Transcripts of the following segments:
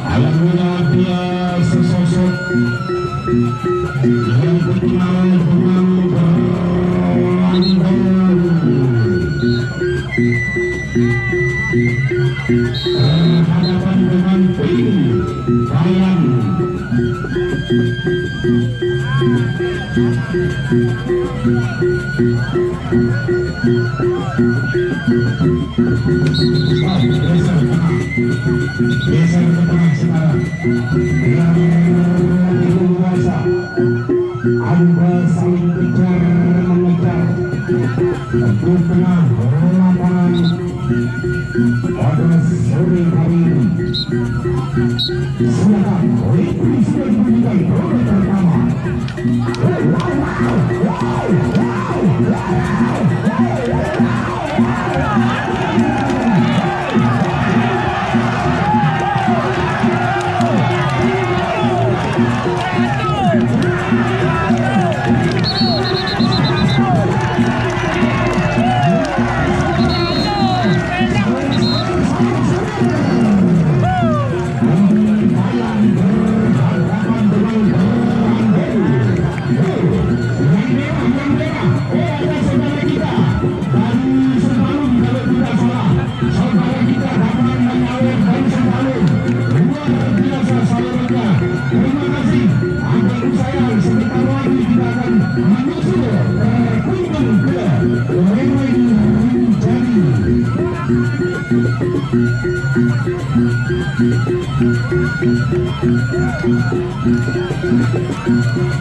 Alhamdulillah dia sesosok yang terkenal dengan berhadapan dengan tim Bayang. Geser ke tengah sekarang. Yang dewasa, Anda saling kejar mengejar. Untuk tengah lapangan pada sore hari ini. Silakan, referee sudah diberikan babak pertama.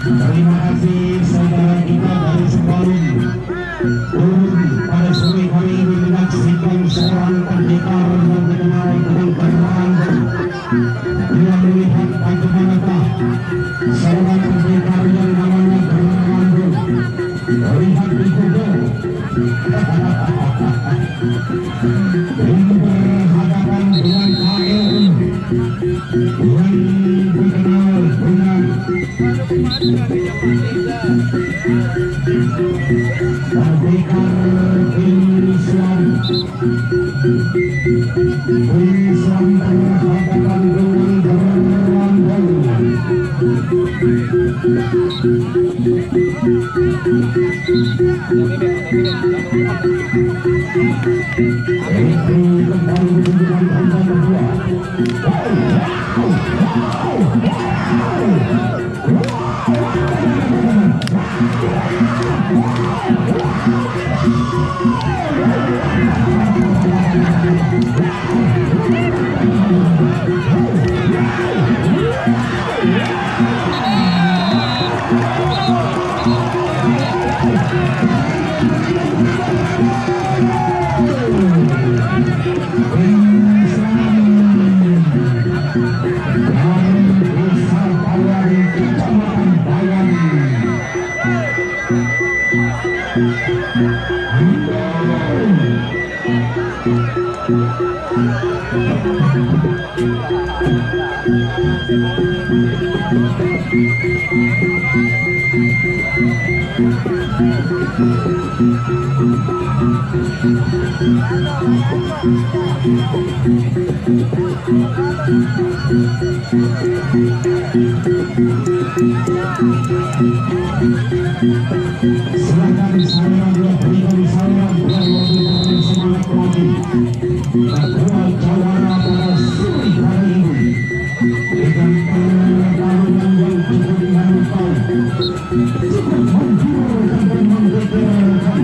Terima kasih saudara kita dari Sembalun turun pada sore hari ini menyaksikan seorang pendekar yang dikenal dengan keterangan. Dia melihat bagaimanakah seorang pendekar yang namanya Berambut melihat di Google ini berhadapan dengan KL yang dikenal dengan pendekar Islam berhadapan dengan Berambut. Kembali dengan tanda kedua. Silakan saya berikan saya biar lebih semangat lagi. Kedua jawara pada sore hari ini dengan pertarungan yang cukup menantang, cukup menghibur dan menggegerkan.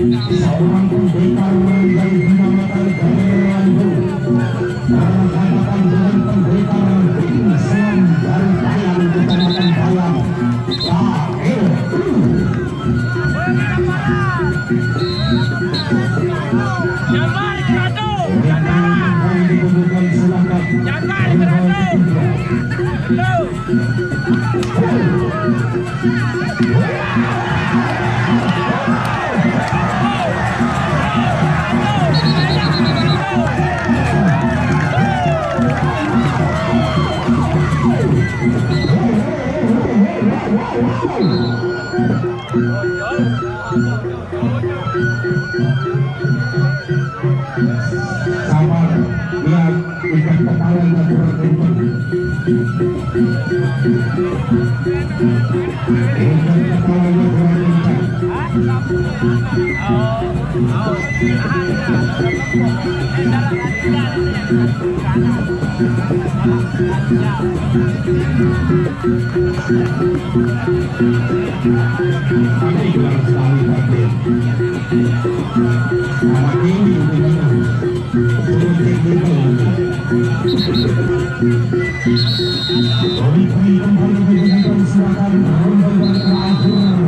Seorang pendekar yang dinamakan Berambut berhadapan dengan pendekar Islam dari Bayang, kecamatan Bayang. kepala yang kurang kencang. Kepala yang kurang kencang. Tapi hilang sekali tadi. Anak ini memang politik itu. Politik kembali diberikan silakan ronde terakhir.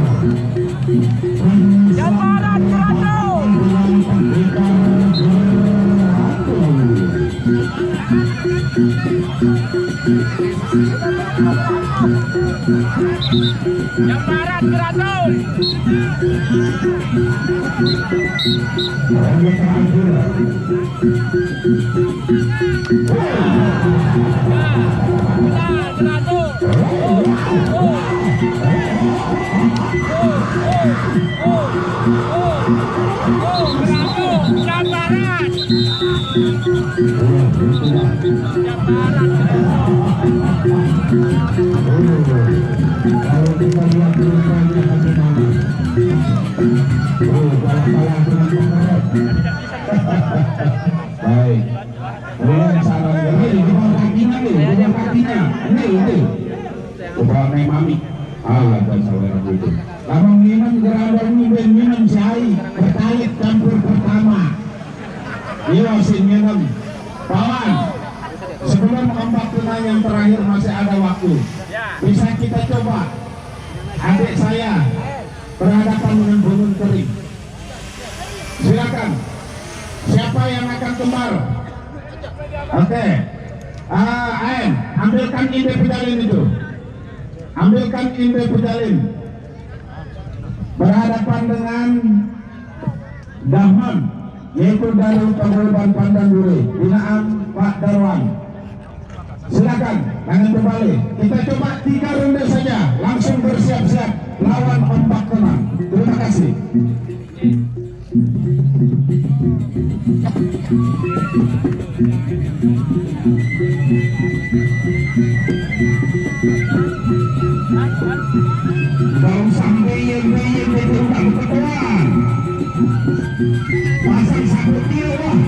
Jambaran Kerajaan. Jambaran Kerajaan. Ronde terakhir. Kalau kita lihat rupanya bagaimana. Kalah dengan pemerintah. Baik. Kemudian saran ini di bawah kakinya nih, di bawah kakinya. Ini. Ubah naik mami. Dan saudara itu. Lama minum geradang minum sehari. Bertarik campur pertama. Iya sin minum. Kawan. Sebelum 4 tunai yang terakhir masih ada waktu. Bisa kita coba. Adik saya berhadapan dengan bunun kering. Silakan. Siapa yang akan kembar? Oke. Aen, ambilkan inde pedalin itu. Ambilkan inde pedalin. Berhadapan dengan Dahman, yaitu dari Paguyuban Pandan Duri, binaan Pak Darwan. Silakan, jangan terbalik. Kita coba 3 ronde saja, langsung bersiap-siap lawan ombak tenang. Terima kasih. Dalam sampai yang berubah ketuaan. Pasang sabut dia lah.